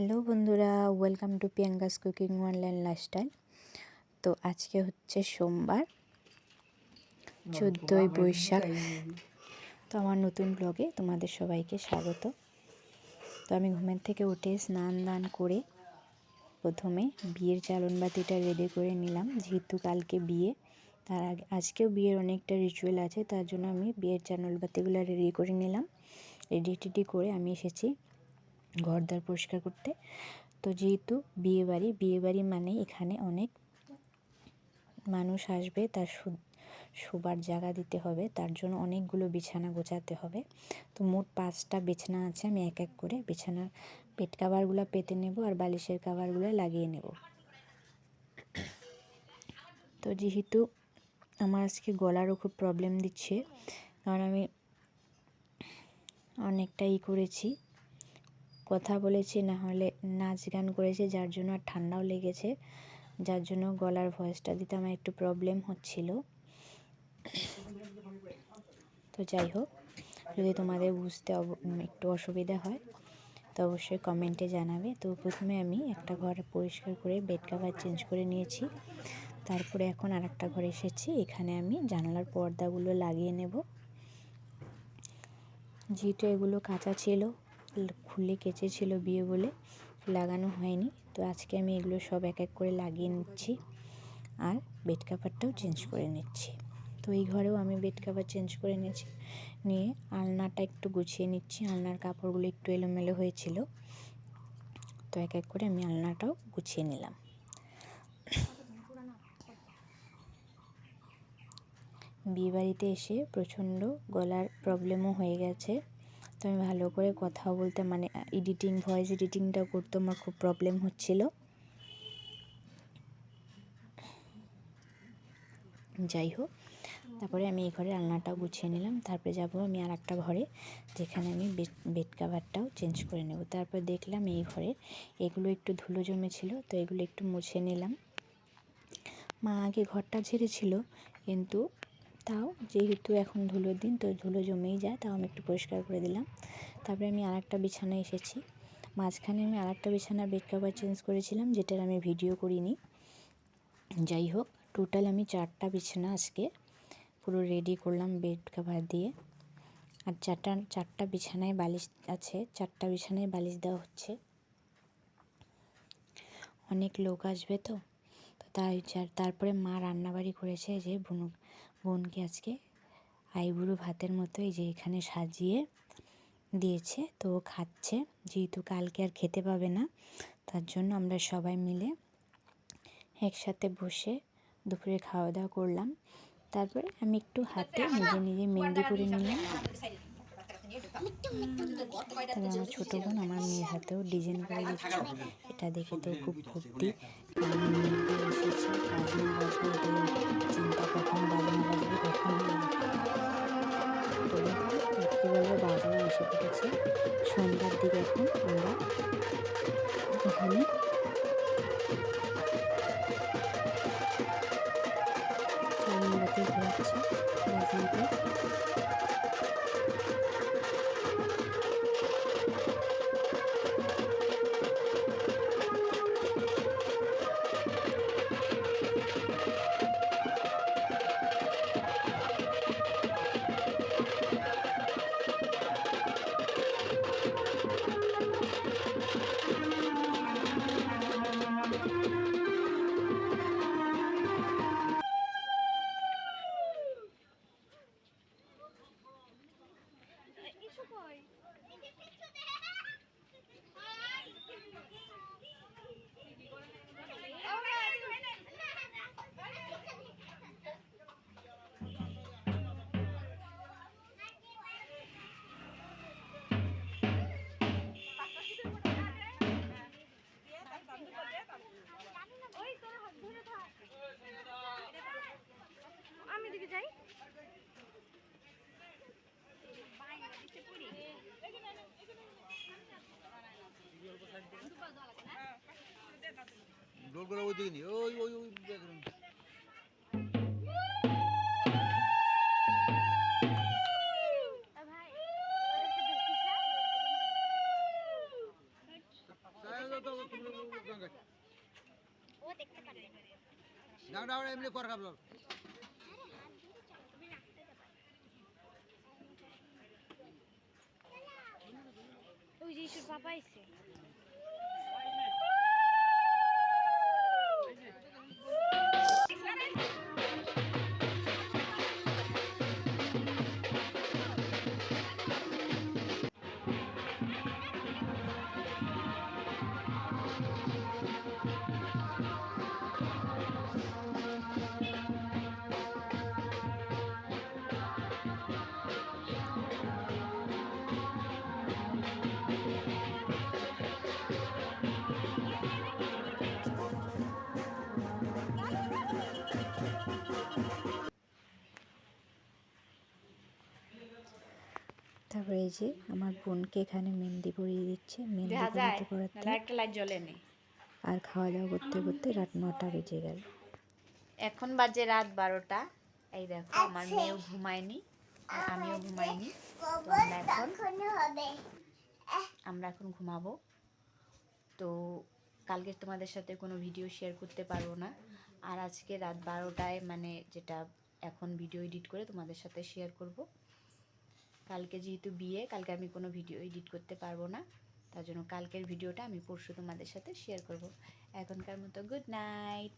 Hello বন্ধুরা, welcome to Priyanka's cooking online lifestyle. তো আজকে হচ্ছে সোমবার, 14ই বৈশাখ। তো আমার নতুন ব্লগে তোমাদের সবাইকে স্বাগত। তো আমি ঘুমের থেকে উঠে স্নান দান করে প্রথমে বিয়ের চালনবাতিটা রেডি করে নিলাম, যেহেতু কালকে বিয়ে। তার আগে আজকেও বিয়ের অনেকটা রিচুয়াল আছে, তার জন্য আমি বিয়ের চালনবাতিগুলো রেডি করে নিলাম। রেডি করে আমি এসেছি ঘরদ্বার পরিষ্কার করতে। তো যেহেতু বিয়েবাড়ি মানে এখানে অনেক মানুষ আসবে, তার শোবার জায়গা দিতে হবে, তার জন্য অনেকগুলো বিছানা গোছাতে হবে। তো মোট 5টা বিছানা আছে, আমি এক এক করে বিছানার পেট কাভারগুলো পেতে নেব আর বালিশের কাভারগুলো লাগিয়ে নেব। তো যেহেতু আমার আজকে গলারও খুব প্রবলেম দিচ্ছে, কারণ আমি অনেকটাই করেছি, কথা বলেছি, না হলে নাচ গান করেছি, যার জন্য আর ঠান্ডাও লেগেছে, যার জন্য গলার ভয়েসটা দিতে আমার একটু প্রবলেম হচ্ছিল। তো যাই হোক, যদি তোমাদের বুঝতে একটু অসুবিধা হয় তো অবশ্যই কমেন্টে জানাবে। তো প্রথমে আমি একটা ঘর পরিষ্কার করে বেড কভার চেঞ্জ করে নিয়েছি, তারপরে এখন আর একটা ঘরে এসেছি, এখানে আমি জানালার পর্দাগুলো লাগিয়ে নেব। যেহেতু এগুলো কাঁচা ছিল, খুলে কেচেছিল বিয়ে বলে, লাগানো হয়নি। তো আজকে আমি এগুলো সব এক এক করে লাগিয়ে নিচ্ছি আর বেড কভারটাও চেঞ্জ করে নিচ্ছি। তো এই ঘরেও আমি বেড কভার চেঞ্জ করে নিয়ে আলনাটা একটু গুছিয়ে নিচ্ছি। আলনার কাপড়গুলো একটু এলোমেলো হয়েছিল, তো এক এক করে আমি আলনাটাও গুছিয়ে নিলাম। বিয়েবাড়িতে এসে প্রচণ্ড গলার প্রবলেমও হয়ে গেছে, তো আমি ভালো করে কথাও বলতে ভয়েস এডিটিংটাও করতে আমার খুব প্রবলেম হচ্ছিল। যাই হোক, তারপরে আমি এই ঘরে আলনাটাও গুছিয়ে নিলাম। তারপরে যাব আমি আর একটা ঘরে, যেখানে আমি বেড কাভারটাও চেঞ্জ করে নেব। তারপর দেখলাম এই ঘরের এগুলো একটু ধুলো জমেছিল, তো এগুলো একটু মুছে নিলাম। মা আগে ঘরটা ঝেড়েছিল, কিন্তু তাও যেহেতু এখন ধুলোর দিন, তো ধুলো জমেই যায়, তাও আমি একটু পরিষ্কার করে দিলাম। তারপরে আমি আর একটা বিছানায় এসেছি। মাঝখানে আমি আর একটা বিছানার বেড কাভার চেঞ্জ করেছিলাম, যেটার আমি ভিডিও করিনি। যাই হোক, টোটাল আমি 4টা বিছানা আজকে পুরো রেডি করলাম বেড কভার দিয়ে। আর চারটা বিছানায় বালিশ আছে, 4টা বিছানায় বালিশ দেওয়া হচ্ছে। অনেক লোক আসবে, তো তারপরে মা রান্নাবাড়ি করেছে, যে বোনকে আজকে আইবুড়ো ভাতের মতো এই যে এখানে সাজিয়ে দিয়েছে, তো ও খাচ্ছে। যেহেতু কালকে আর খেতে পাবে না, তার জন্য আমরা সবাই মিলে একসাথে বসে দুপুরে খাওয়া দাওয়া করলাম। তারপরে আমি একটু হাতে নিজে মেহেন্দি করে নিলাম। তবে আমার ছোটো বোন আমার মেয়ের হাতেও ডিজাইন করে দিচ্ছে, এটা দেখে তো খুব ফুর্তি, কারণ মেয়ের বিয়ে এসেছে, বাজনা বাজবে, এটাই চিন্তা, কখন বাজনা বাজবে, কখন তবে রাত্রিবেলাও বাজনা এসে পড়েছে। সন্ধ্যার দিকে এখন আমরা এখানে চালনবাতি ঘোরাচ্ছে বাজনাতে। আমি দিকে যাই। ওই যে ইসুর পাপা আইছে। তারপরে এই যে আমার বোনকে এখানে মেহেন্দি পরিয়ে দিচ্ছে, মেহেন্দি পরাতে পরাতে একটা লাইট জ্বলে নেই। আর খাওয়া দাওয়া করতে করতে রাত 9টা বেজে গেল। এখন বাজে রাত 12টা। এই দেখো আমার মেয়েও ঘুমায়নি আর আমিও ঘুমাইনি। তো আমরা এখন ঘুমাবো। তো কালকে তোমাদের সাথে কোনো ভিডিও শেয়ার করতে পারবো না। আর আজকে রাত 12টায় মানে যেটা এখন ভিডিও এডিট করে তোমাদের সাথে শেয়ার করব। কালকে যেহেতু বিয়ে, কালকে আমি কোনো ভিডিও এডিট করতে পারবো না, তার জন্য কালকের ভিডিওটা আমি পরশু তোমাদের সাথে শেয়ার করব। এখনকার মতো গুড নাইট।